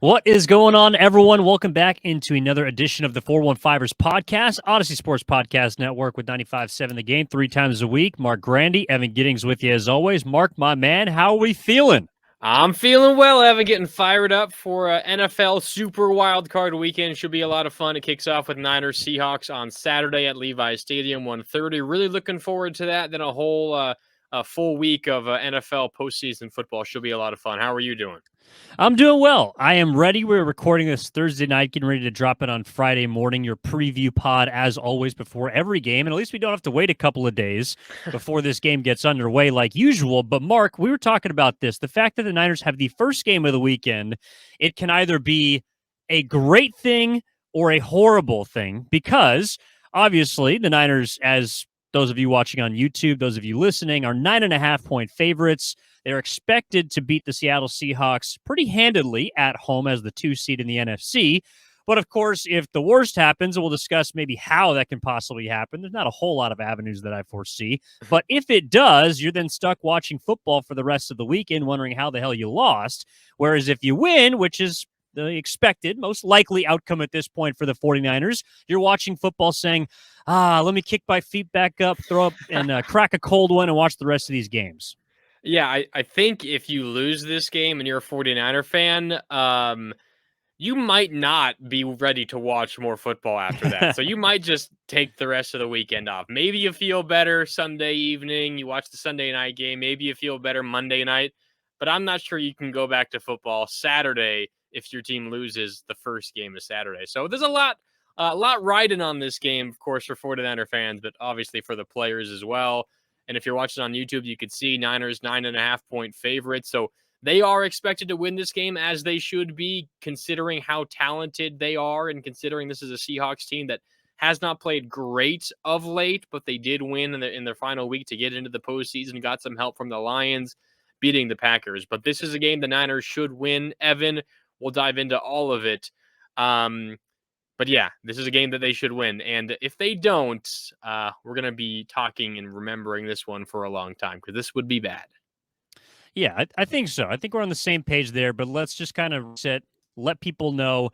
What is going on, everyone? Welcome back into another edition of the 415ers podcast, Odyssey Sports Podcast Network with 95.7 The Game 3 times a week. Marc Grandi, Evan Giddings with you as always. Marc, my man, how are we feeling? I'm feeling well, Evan. Getting fired up for NFL Super Wild Card Weekend. Should be a lot of fun. It kicks off with Niners Seahawks on Saturday at Levi Stadium, 1:30. Really looking forward to that. Then a full week of NFL postseason football should be a lot of fun. How are you doing? I'm doing well. I am ready. We're recording this Thursday night, getting ready to drop it on Friday morning. Your preview pod, as always, before every game. And at least we don't have to wait a couple of days before this game gets underway like usual. But, Marc, we were talking about this. The fact that the Niners have the first game of the weekend, it can either be a great thing or a horrible thing because, obviously, the Niners, as those of you watching on YouTube, those of you listening, are 9.5-point favorites. They're expected to beat the Seattle Seahawks pretty handedly at home as the 2 seed in the NFC. But, of course, if the worst happens, we'll discuss maybe how that can possibly happen. There's not a whole lot of avenues that I foresee. But if it does, you're then stuck watching football for the rest of the weekend wondering how the hell you lost. Whereas if you win, which is the expected, most likely outcome at this point for the 49ers, you're watching football saying, let me kick my feet back up, throw up, and crack a cold one and watch the rest of these games. Yeah, I think if you lose this game and you're a 49er fan, you might not be ready to watch more football after that. So you might just take the rest of the weekend off. Maybe you feel better Sunday evening. You watch the Sunday night game. Maybe you feel better Monday night. But I'm not sure you can go back to football Saturday if your team loses the first game of Saturday. So there's a lot riding on this game, of course, for 49er fans, but obviously for the players as well. And if you're watching on YouTube, you could see Niners 9.5-point favorites. So they are expected to win this game, as they should be, considering how talented they are and considering this is a Seahawks team that has not played great of late, but they did win in their final week to get into the postseason, got some help from the Lions, beating the Packers. But this is a game the Niners should win. Evan, we'll dive into all of it. But yeah, this is a game that they should win. And if they don't, we're going to be talking and remembering this one for a long time because this would be bad. Yeah, I think so. I think we're on the same page there, but let's just kind of let people know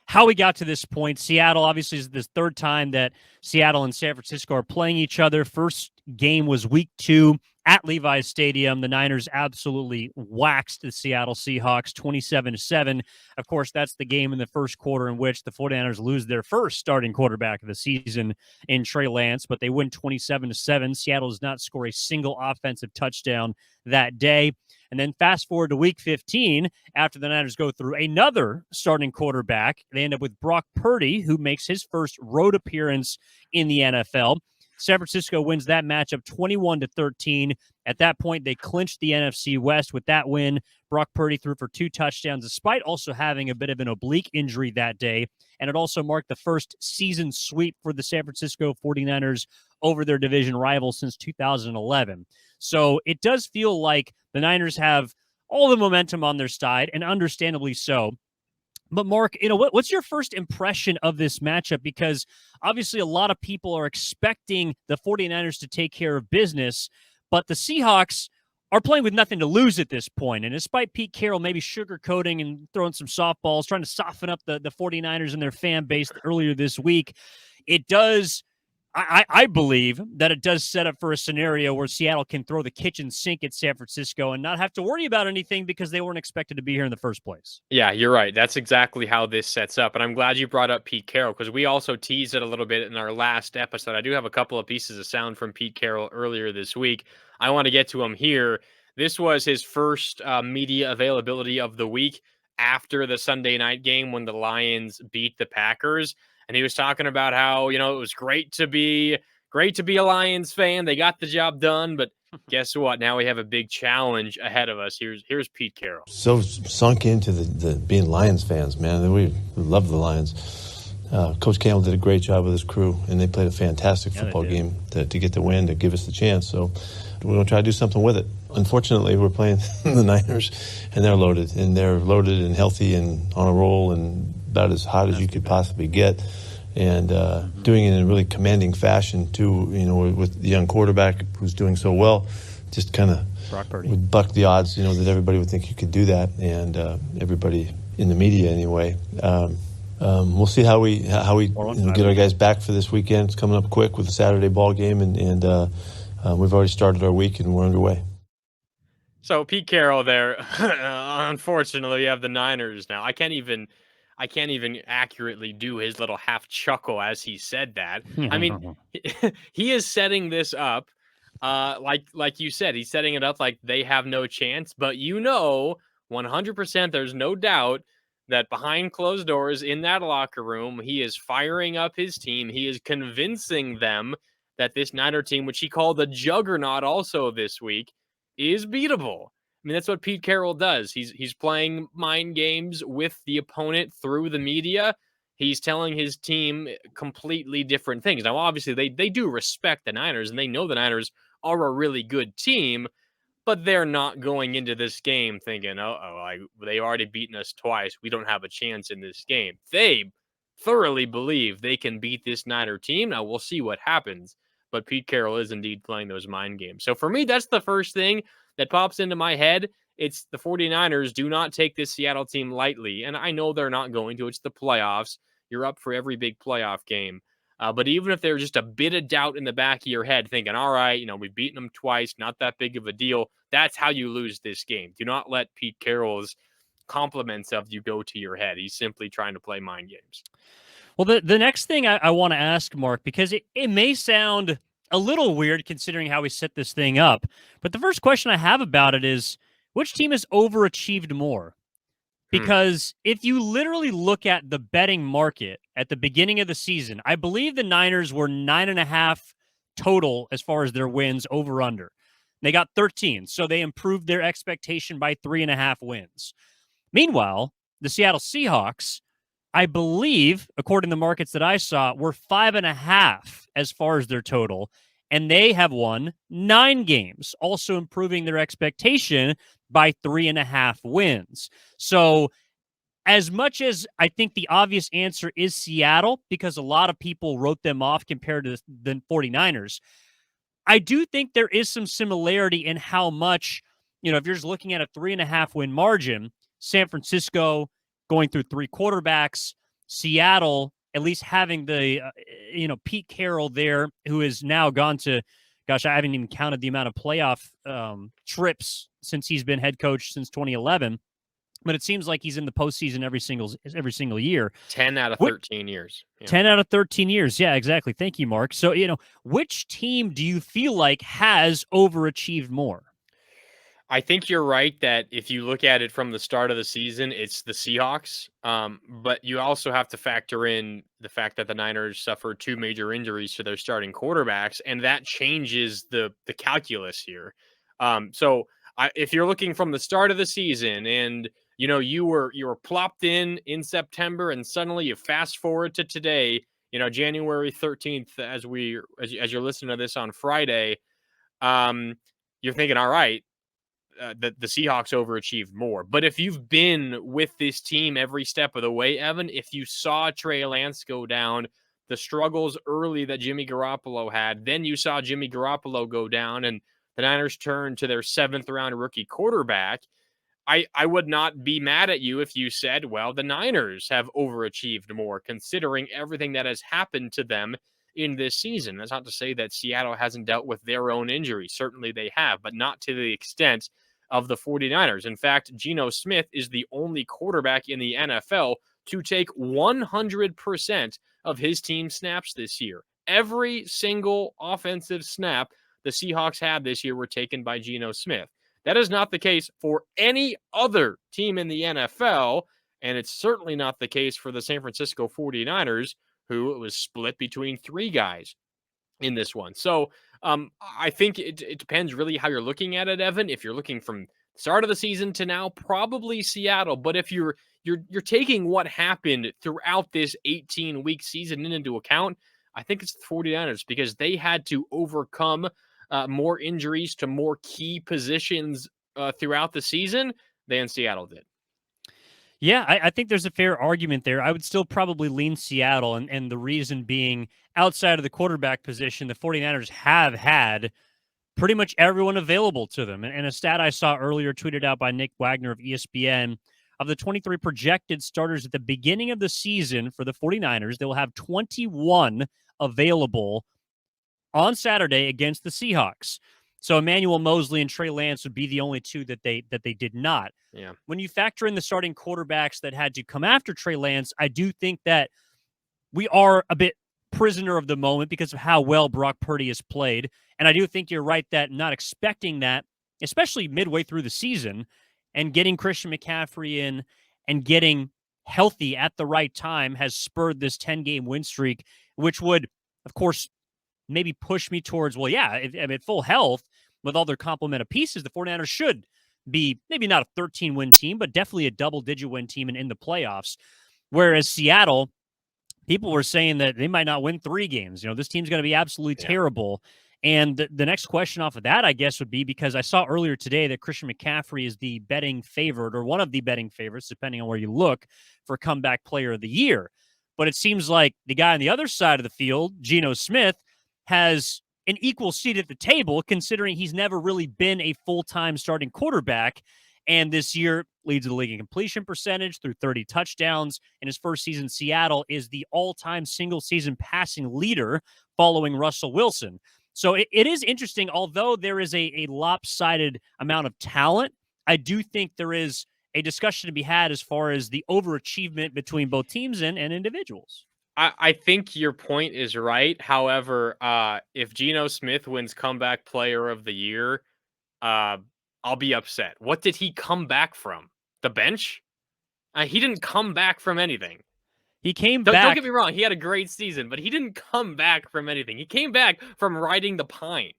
how we got to this point. Seattle, obviously, is this third time that Seattle and San Francisco are playing each other. First game was week 2 at Levi Stadium. The Niners absolutely waxed the Seattle Seahawks 27-7. Of course, that's the game in the first quarter in which the 49ers lose their first starting quarterback of the season in Trey Lance, but they win 27-7. Seattle does not score a single offensive touchdown that day. And then fast forward to week 15, after the Niners go through another starting quarterback, they end up with Brock Purdy, who makes his first road appearance in the NFL. San Francisco wins that matchup 21-13. At that point, they clinched the NFC West with that win. Brock Purdy threw for 2 touchdowns, despite also having a bit of an oblique injury that day. And it also marked the first season sweep for the San Francisco 49ers over their division rival since 2011. So it does feel like the Niners have all the momentum on their side, and understandably so. But Marc, what's your first impression of this matchup? Because obviously a lot of people are expecting the 49ers to take care of business, but the Seahawks are playing with nothing to lose at this point. And despite Pete Carroll maybe sugarcoating and throwing some softballs, trying to soften up the 49ers and their fan base earlier this week, it does... I believe that it does set up for a scenario where Seattle can throw the kitchen sink at San Francisco and not have to worry about anything because they weren't expected to be here in the first place. Yeah, you're right. That's exactly how this sets up. And I'm glad you brought up Pete Carroll because we also teased it a little bit in our last episode. I do have a couple of pieces of sound from Pete Carroll earlier this week. I want to get to him here. This was his first media availability of the week after the Sunday night game when the Lions beat the Packers. And he was talking about how, it was great to be a Lions fan. They got the job done, but guess what? Now we have a big challenge ahead of us. Here's Pete Carroll. So sunk into the being Lions fans, man. We love the Lions. Coach Campbell did a great job with his crew, and they played a fantastic football game to get the win, to give us the chance. So we're going to try to do something with it. Unfortunately, we're playing the Niners, and they're loaded and healthy and on a roll and about as hot as you could possibly get. And doing it in a really commanding fashion, too, with the young quarterback who's doing so well, just kind of would buck the odds, that everybody would think you could do that. And everybody in the media anyway. We'll see how we get our guys back for this weekend. It's coming up quick with the Saturday ball game, and we've already started our week and we're underway. So Pete Carroll there, unfortunately, you have the Niners now. I can't even accurately do his little half chuckle as he said that. I mean, he is setting this up, like you said, he's setting it up like they have no chance. But 100%, there's no doubt that behind closed doors in that locker room, he is firing up his team. He is convincing them that this Niner team, which he called the juggernaut also this week, is beatable. I mean, that's what Pete Carroll does. He's playing mind games with the opponent through the media. He's telling his team completely different things. Now, obviously, they do respect the Niners, and they know the Niners are a really good team, but they're not going into this game thinking, they've already beaten us twice. We don't have a chance in this game. They thoroughly believe they can beat this Niner team. Now, we'll see what happens. But Pete Carroll is indeed playing those mind games. So for me, that's the first thing that pops into my head. It's the 49ers do not take this Seattle team lightly. And I know they're not going to. It's the playoffs. You're up for every big playoff game. But even if there's just a bit of doubt in the back of your head, thinking, all right, we've beaten them twice, not that big of a deal, that's how you lose this game. Do not let Pete Carroll's compliments of you go to your head. He's simply trying to play mind games. Well, the next thing I want to ask, Marc, because it may sound a little weird considering how we set this thing up, but the first question I have about it is, which team has overachieved more? Because if you literally look at the betting market at the beginning of the season, I believe the Niners were 9.5 total as far as their wins over under. They got 13, so they improved their expectation by 3.5 wins. Meanwhile, the Seattle Seahawks, I believe, according to the markets that I saw, were 5.5 as far as their total, and they have won 9 games, also improving their expectation by 3.5 wins. So as much as I think the obvious answer is Seattle, because a lot of people wrote them off compared to the 49ers, I do think there is some similarity in how much, if you're just looking at a 3.5 win margin, San Francisco going through 3 quarterbacks, Seattle at least having the, Pete Carroll there, who has now gone to, gosh, I haven't even counted the amount of playoff trips since he's been head coach since 2011. But it seems like he's in the postseason every single year. 10 out of 13 years. Yeah. 10 out of 13 years. Yeah, exactly. Thank you, Marc. So, which team do you feel like has overachieved more? I think you're right that if you look at it from the start of the season, it's the Seahawks. But you also have to factor in the fact that the Niners suffered 2 major injuries to their starting quarterbacks, and that changes the calculus here. If you're looking from the start of the season and you were plopped in September, and suddenly you fast forward to today, January 13th, as you're listening to this on Friday, you're thinking, all right, the Seahawks overachieved more. But if you've been with this team every step of the way, Evan, if you saw Trey Lance go down, the struggles early that Jimmy Garoppolo had, then you saw Jimmy Garoppolo go down, and the Niners turned to their 7th round rookie quarterback, I would not be mad at you if you said, well, the Niners have overachieved more considering everything that has happened to them in this season. That's not to say that Seattle hasn't dealt with their own injuries. Certainly they have, but not to the extent of the 49ers. In fact, Geno Smith is the only quarterback in the NFL to take 100% of his team snaps this year. Every single offensive snap the Seahawks had this year were taken by Geno Smith. That is not the case for any other team in the NFL, and it's certainly not the case for the San Francisco 49ers, who was split between 3 guys in this one. So I think it depends really how you're looking at it, Evan. If you're looking from the start of the season to now, probably Seattle. But if you're taking what happened throughout this 18-week season into account, I think it's the 49ers, because they had to overcome more injuries to more key positions throughout the season than Seattle did. Yeah, I think there's a fair argument there. I would still probably lean Seattle, and the reason being, outside of the quarterback position, the 49ers have had pretty much everyone available to them. And a stat I saw earlier tweeted out by Nick Wagner of ESPN, of the 23 projected starters at the beginning of the season for the 49ers, they will have 21 available on Saturday against the Seahawks. So Emmanuel Mosley and Trey Lance would be the only two that they did not. Yeah. When you factor in the starting quarterbacks that had to come after Trey Lance, I do think that we are a bit prisoner of the moment because of how well Brock Purdy has played. And I do think you're right that not expecting that, especially midway through the season, and getting Christian McCaffrey in and getting healthy at the right time has spurred this 10-game win streak, which would, of course, maybe push me towards, well, yeah, if at full health with all their complement of pieces, the 49ers should be maybe not a 13-win team, but definitely a double-digit win team and in the playoffs. Whereas Seattle, people were saying that they might not win 3 games. This team's going to be absolutely terrible. And the next question off of that, I guess, would be, because I saw earlier today that Christian McCaffrey is the betting favorite, or one of the betting favorites, depending on where you look, for comeback player of the year. But it seems like the guy on the other side of the field, Geno Smith, has an equal seat at the table, considering he's never really been a full-time starting quarterback. And this year leads the league in completion percentage through 30 touchdowns. In his first season, Seattle is the all-time single-season passing leader following Russell Wilson. So it is interesting. Although there is a lopsided amount of talent, I do think there is a discussion to be had as far as the overachievement between both teams and individuals. I think your point is right. However, if Geno Smith wins comeback player of the year, I'll be upset. What did he come back from? The bench? He didn't come back from anything. He came back. Don't get me wrong. He had a great season, but he didn't come back from anything. He came back from riding the pine.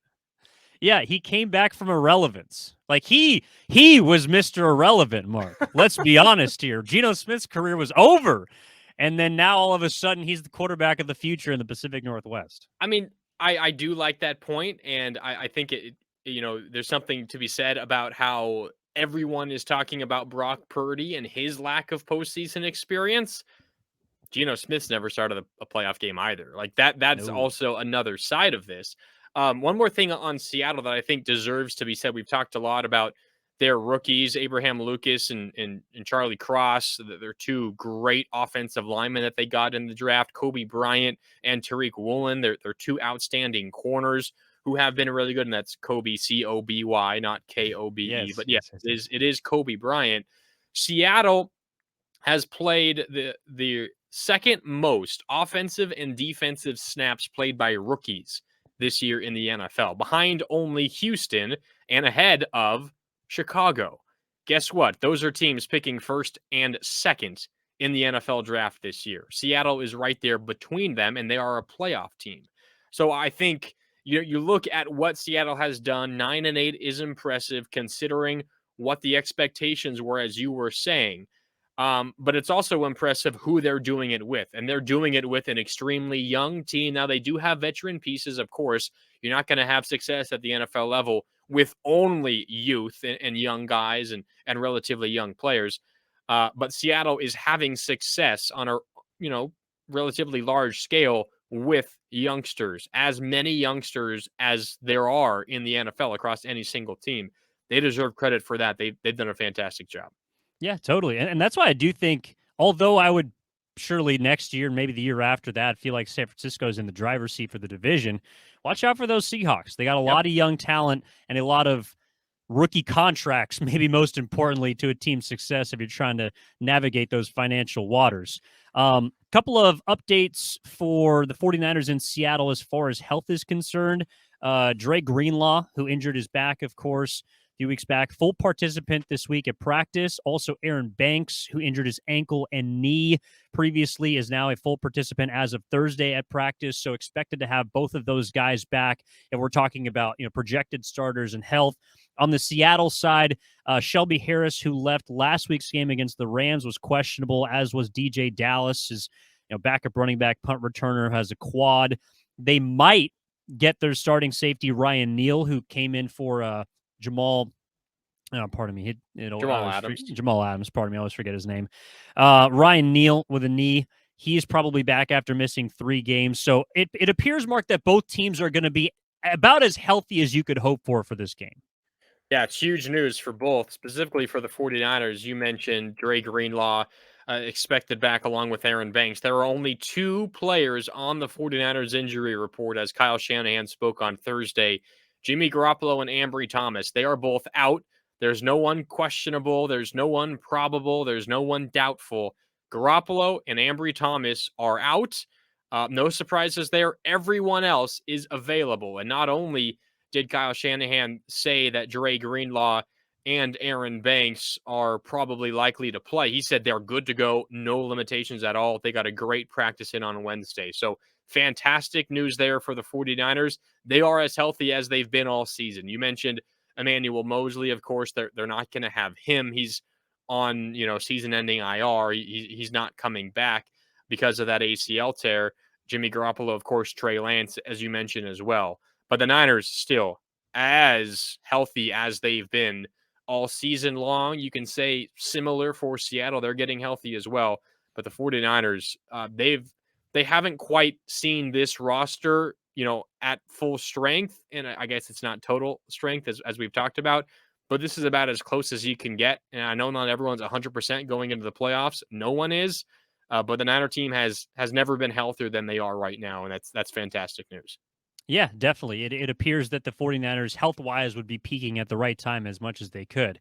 Yeah, he came back from irrelevance. Like he was Mr. Irrelevant, Mark. Let's be honest here. Geno Smith's career was over. And then now all of a sudden he's the quarterback of the future in the Pacific Northwest. I mean, I do like that point, and I think there's something to be said about how everyone is talking about Brock Purdy and his lack of postseason experience. Geno Smith's never started a playoff game either. Like that's also another side of this. One more thing on Seattle that I think deserves to be said. We've talked a lot about their rookies, Abraham Lucas and Charlie Cross. They're 2 great offensive linemen that they got in the draft. Kobe Bryant and Tariq Woolen. They're 2 outstanding corners who have been really good, and that's Kobe, Coby, not Kobe. Yes, but yes, it is Kobe Bryant. Seattle has played the second most offensive and defensive snaps played by rookies this year in the NFL, behind only Houston and ahead of Chicago. Guess what? Those are teams picking first and second in the NFL draft this year. Seattle is right there between them, and they are a playoff team. So I think you look at what Seattle has done. 9-8 is impressive considering what the expectations were, as you were saying. But it's also impressive who they're doing it with. And they're doing it with an extremely young team. Now, they do have veteran pieces, of course. You're not going to have success at the NFL level with only youth and young guys and relatively young players. But Seattle is having success on a relatively large scale with youngsters, as many youngsters as there are in the NFL across any single team. They deserve credit for that. They've done a fantastic job. Yeah, totally. And that's why I do think, although I would surely next year, maybe the year after that, feel like San Francisco is in the driver's seat for the division, watch out for those Seahawks. They got a lot of young talent and a lot of rookie contracts, maybe most importantly to a team's success if you're trying to navigate those financial waters. Couple of updates for the 49ers in Seattle as far as health is concerned. Dre Greenlaw, who injured his back, of course, a few weeks back, full participant this week at practice. Also, Aaron Banks, who injured his ankle and knee previously, is now a full participant as of Thursday at practice. So expected to have both of those guys back. And we're talking about projected starters and health. On the Seattle side, Shelby Harris, who left last week's game against the Rams, was questionable, as was DJ Dallas. His backup running back, punt returner, has a quad. They might get their starting safety, Ryan Neal, who came in for Jamal Adams. Jamal Adams, pardon me. I always forget his name. Ryan Neal with a knee. He's probably back after missing 3 games. So it appears, Mark, that both teams are going to be about as healthy as you could hope for this game. Yeah, it's huge news for both, specifically for the 49ers. You mentioned Dre Greenlaw expected back along with Aaron Banks. There are only 2 players on the 49ers injury report, as Kyle Shanahan spoke on Thursday: Jimmy Garoppolo and Ambry Thomas. They are both out. There's no one questionable. There's no one probable. There's no one doubtful. Garoppolo and Ambry Thomas are out. No surprises there. Everyone else is available. And not only did Kyle Shanahan say that Dre Greenlaw and Aaron Banks are probably likely to play, he said they're good to go, no limitations at all. They got a great practice in on Wednesday. So fantastic news there for the 49ers. They are as healthy as they've been all season. You mentioned Emmanuel Mosley, of course. They're not going to have him. He's on, season-ending IR. He's not coming back because of that ACL tear. Jimmy Garoppolo, of course, Trey Lance, as you mentioned as well. But the Niners still as healthy as they've been all season long. You can say similar for Seattle. They're getting healthy as well. But the 49ers, they haven't quite seen this roster, at full strength. And I guess it's not total strength as we've talked about, but this is about as close as you can get. And I know not everyone's 100% going into the playoffs. No one is. But the Niner team has never been healthier than they are right now. And that's fantastic news. Yeah, definitely. It appears that the 49ers, health-wise, would be peaking at the right time as much as they could.